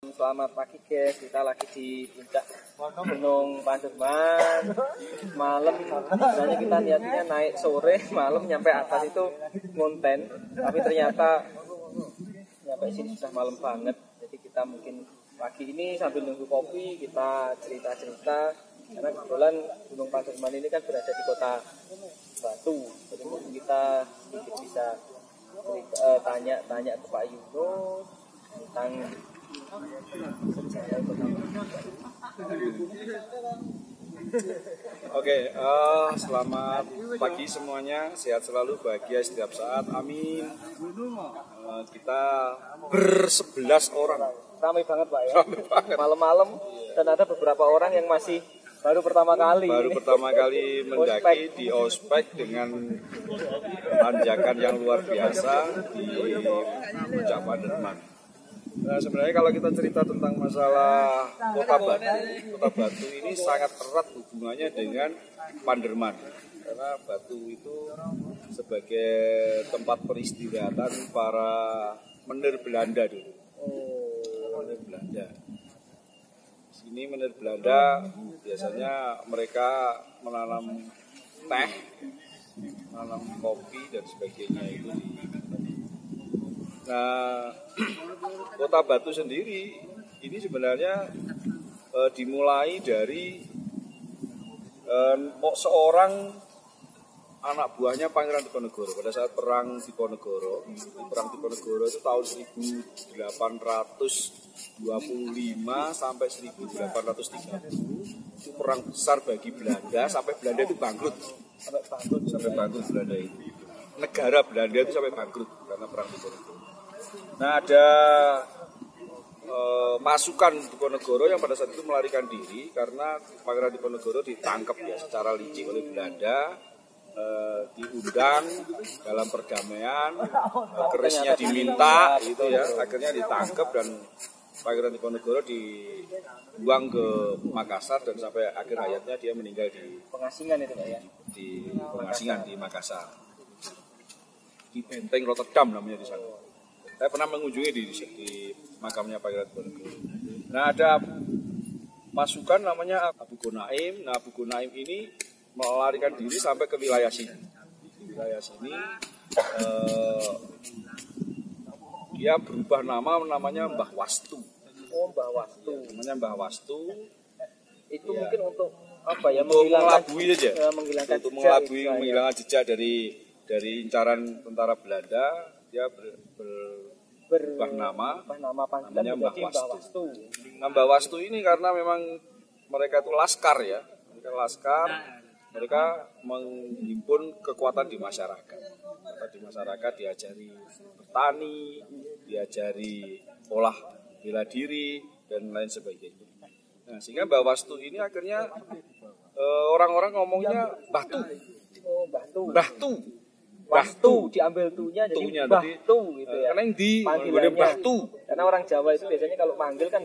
Selamat pagi guys, kita lagi di puncak Gunung Panderman. Malam, sebenarnya kita niatnya naik sore, malam nyampe atas itu ngonten. Tapi ternyata nyampe sini sudah malam banget. Jadi kita mungkin pagi ini sambil nunggu kopi, kita cerita-cerita. Karena kebetulan Gunung Panderman ini kan berada di kota Batu. Jadi mungkin kita sedikit bisa tanya ke Pak Yunus tentang Oke, selamat pagi semuanya, sehat selalu, bahagia setiap saat, amin. Kita ber-11 orang. Ramai banget Pak ya, malam-malam, dan ada beberapa orang yang masih baru pertama kali mendaki di ospek dengan tanjakan yang luar biasa di Puncak Panderman. Nah, sebenarnya kalau kita cerita tentang masalah Kota Batu ini sangat erat hubungannya dengan Panderman. Karena Batu itu sebagai tempat peristirahatan para menir Belanda dulu. Menir Belanda. Sini menir Belanda biasanya mereka menanam teh, menanam kopi dan sebagainya itu di. Nah, Kota Batu sendiri ini sebenarnya dimulai dari seorang anak buahnya Pangeran Diponegoro pada saat perang Diponegoro. Perang Diponegoro itu tahun 1825 sampai 1830. Itu perang besar bagi Belanda sampai Belanda itu bangkrut. Sampai bangkrut Belanda itu. Negara Belanda itu sampai bangkrut karena perang Diponegoro. Nah, ada pasukan Diponegoro yang pada saat itu melarikan diri karena Pangeran Diponegoro ditangkap ya secara licik oleh Belanda, diundang dalam perdamaian, kerisnya diminta, itu ya, akhirnya ditangkap dan Pangeran Diponegoro dibuang ke Makassar dan sampai akhir hayatnya dia meninggal di pengasingan itu Pak ya. Di pengasingan di Makassar, di Benteng Rotterdam namanya di sana. Saya pernah mengunjungi di makamnya Pangeran Diponegoro. Nah, ada pasukan namanya Abu Gonaim. Nah, Abu Gonaim ini melarikan diri sampai ke wilayah sini. Di wilayah sini dia berubah namanya Mbah Wastu. Oh, Mbah Wastu. Ya, namanya Mbah Wastu. Itu ya, mungkin untuk apa ya? Untuk mengelabui saja. Untuk menghilangkan jejak dari incaran tentara Belanda. Dia berubah nama namanya Mbah Wastu. Nah, Mbah Wastu ini karena memang mereka itu laskar ya, mereka menghimpun kekuatan di masyarakat. Diajari bertani, diajari olah bela diri dan lain sebagainya. Nah, sehingga Mbah Wastu ini akhirnya orang-orang ngomongnya Batu. Oh, Batu diambil tunya jadi Batu gitu ya. Karena yang di panggilannya Batu. Karena orang Jawa itu biasanya kalau manggil kan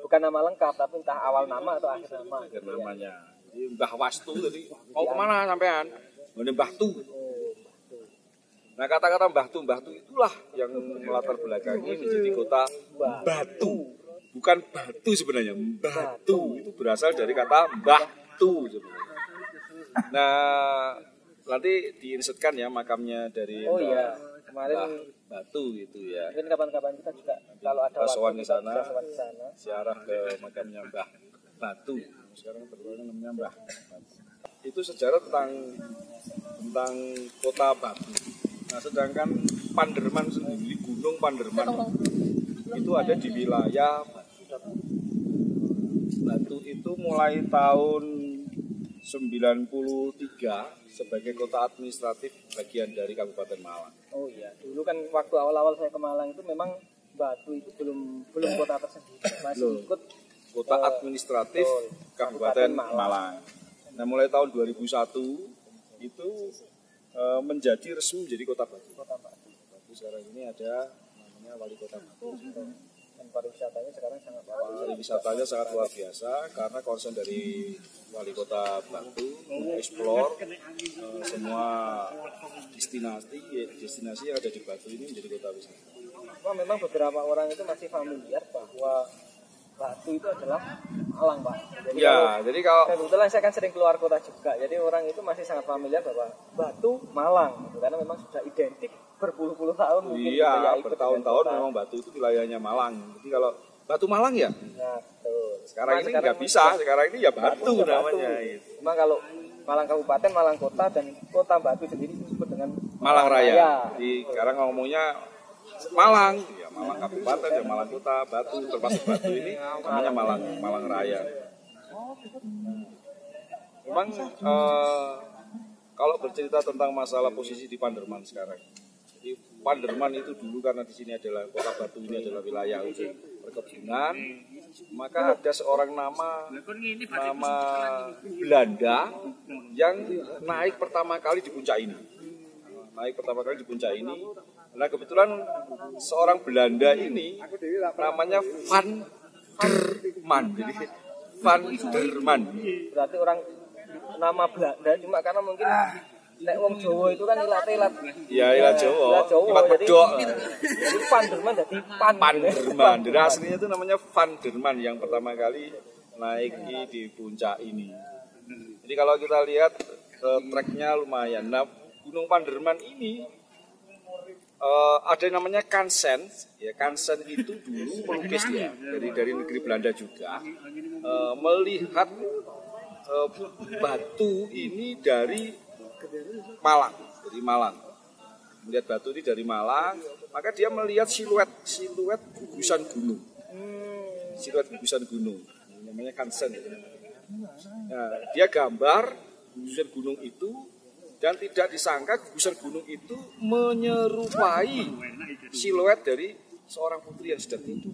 bukan nama lengkap tapi entah awal nama atau akhir nama. Akhir namanya. Jadi Mbah Wastu jadi mau kemana sampean? Ngene Batu. Nah, kata-kata Batu itulah yang melatar belakangi menjadi kota Batu. Bukan Batu sebenarnya, Batu itu berasal dari kata Batu sebenarnya. Nah, nanti diinsertkan ya makamnya dari kemarin Batu gitu ya. Mungkin kapan-kapan kita juga kalau ada waktu ke sana, ziarah ke makamnya Mbah Batu. Sekarang terkenal namanya Mbah Batu. Itu sejarah tentang kota Batu. Nah, sedangkan Panderman sendiri, Gunung Panderman itu ada di wilayah Batu. Batu itu mulai tahun 93 sebagai kota administratif bagian dari Kabupaten Malang. Oh iya, dulu kan waktu awal-awal saya ke Malang itu memang Batu itu belum kota tersendiri, masih ikut kota administratif Kabupaten Malang. Nah, mulai tahun 2001 itu menjadi resmi menjadi kota Batu. Batu sekarang ini ada namanya Wali Kota Batu. Dan pariwisatanya sekarang sangat luar biasa karena konsen dari Wali Kota Batu mengeksplor semua destinasi yang ada di Batu ini menjadi kota wisata. Memang beberapa orang itu masih familiar bahwa Batu itu adalah Malang, Pak. Jadi Ya, jadi kalau kebetulan saya kan sering keluar kota juga, jadi orang itu masih sangat familiar bahwa Batu Malang, gitu. Karena memang sudah identik berpuluh-puluh tahun. iya, bertahun-tahun memang Batu itu wilayahnya Malang. Jadi kalau Batu Malang ya, nah, betul. sekarang ini nggak bisa, sekarang ini ya Batu namanya. Itu. Cuma kalau Malang Kabupaten, Malang Kota, dan Kota Batu sendiri disebut dengan Malang Raya. Di sekarang ngomongnya Malang, ya Malang Kabupaten, ya Malang Kota, Batu, termasuk Batu ini namanya Malang Raya. Memang kalau bercerita tentang masalah posisi di Panderman sekarang, di Panderman itu dulu karena di sini adalah Kota Batu, ini adalah wilayah untuk perkebunan, maka ada seorang nama Belanda yang naik pertama kali di puncak ini. Nah kebetulan seorang Belanda ini namanya Van der Man. Jadi Van der Man. berarti orang nama Belanda, cuma karena mungkin nek wong Jawa itu kan ilat-ilat. Ya ilat Jawa. Ilat Jadi pedok. Panderman jadi Panderman. Jadi aslinya itu namanya Van der Man yang pertama kali naik di puncak ini. Jadi kalau kita lihat treknya lumayan. Nah, Gunung Panderman ini ada yang namanya Kansen. Ya, Kansen itu dulu pelukis ya dari negeri Belanda juga melihat batu ini dari Malang, melihat batu ini dari Malang, maka dia melihat siluet gugusan gunung, namanya Kansen. Nah, dia gambar gugusan gunung itu dan tidak disangka gugusan gunung itu menyerupai siluet dari seorang putri yang sedang tidur.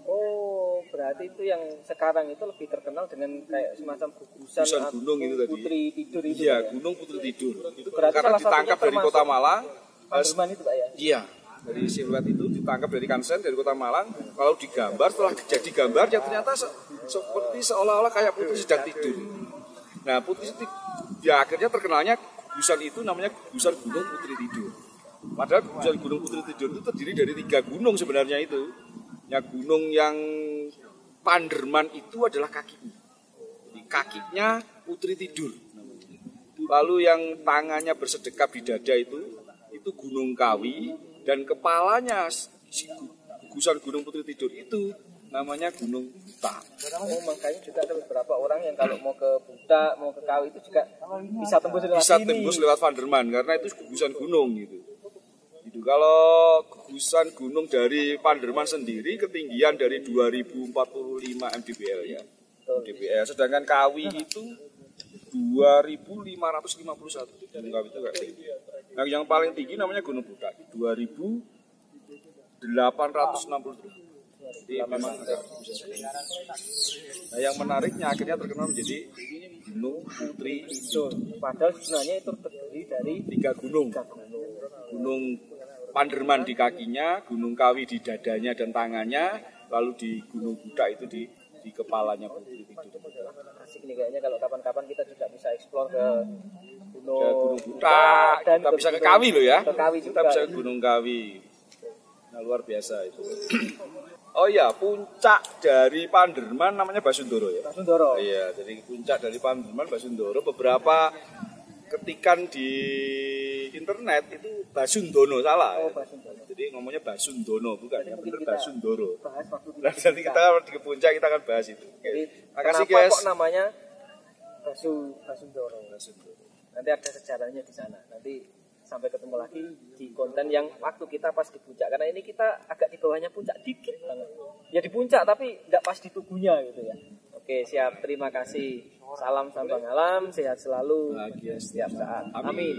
Oh, berarti itu yang sekarang itu lebih terkenal dengan kayak semacam gugusan gunung itu tadi. Putri tidur itu. Iya, gunung putri tidur. Itu berarti karena ditangkap dari kota Malang. Panderman itu Pak ya? Iya, dari siluet itu ditangkap dari Kansen dari kota Malang. Kalau digambar setelah jadi gambar ya ternyata seperti seolah-olah kayak putri sedang tidur. Nah, putri ya akhirnya terkenalnya gugusan itu namanya gugusan gunung putri tidur. Padahal gugusan gunung putri tidur itu terdiri dari 3 gunung sebenarnya itu. Ya, gunung yang Panderman itu adalah kakinya. Jadi kakinya putri tidur. Lalu yang tangannya bersedekap di dada itu Gunung Kawi, dan kepalanya gugusan gunung putri tidur itu namanya Gunung Buta. Oh, makanya juga ada beberapa orang yang kalau mau ke Buta, mau ke Kawi itu juga bisa tembus lewat Panderman karena itu gugusan gunung gitu. Kalau gugusan gunung dari Panderman sendiri ketinggian dari 2045 mdpl ya. mdpl, sedangkan Kawi itu 2551. Gunung Kawi itu kayak tinggi. Nah, yang paling tinggi namanya Gunung Buta 2860. Jadi memang agak nah, yang menariknya akhirnya terkenal menjadi Gunung Putri Tidur. Padahal sebenarnya itu terdiri dari 3 gunung. Gunung Panderman di kakinya, Gunung Kawi di dadanya dan tangannya, lalu di Gunung Buta itu di kepalanya Putri Tidur. Asik nih kayaknya kalau kapan-kapan kita juga bisa eksplor ke Gunung Buta, dan kita bisa ke Kawi loh ya. Kita bisa ke Gunung Kawi. Nah, luar biasa itu. Oh iya, puncak dari Panderman namanya Basundoro ya. Basundoro. Iya, jadi puncak dari Panderman Basundoro. Beberapa ketikan di internet itu Basundono salah. Oh, Basundono. Jadi ngomongnya Basundono bukan, yang benar Basundoro. Nah, nanti kita di puncak kita akan bahas itu. Jadi, makasih guys. Kok namanya Basundoro? Nanti ada sejarahnya di sana. Nanti sampai ketemu lagi di konten yang waktu kita pas di puncak, karena ini kita agak di bawahnya puncak dikit banget. Ya di puncak tapi nggak pas di tubuhnya gitu ya. Oke, siap. Terima kasih. Salam sambang alam, sehat selalu, bahagia setiap saat. Amin.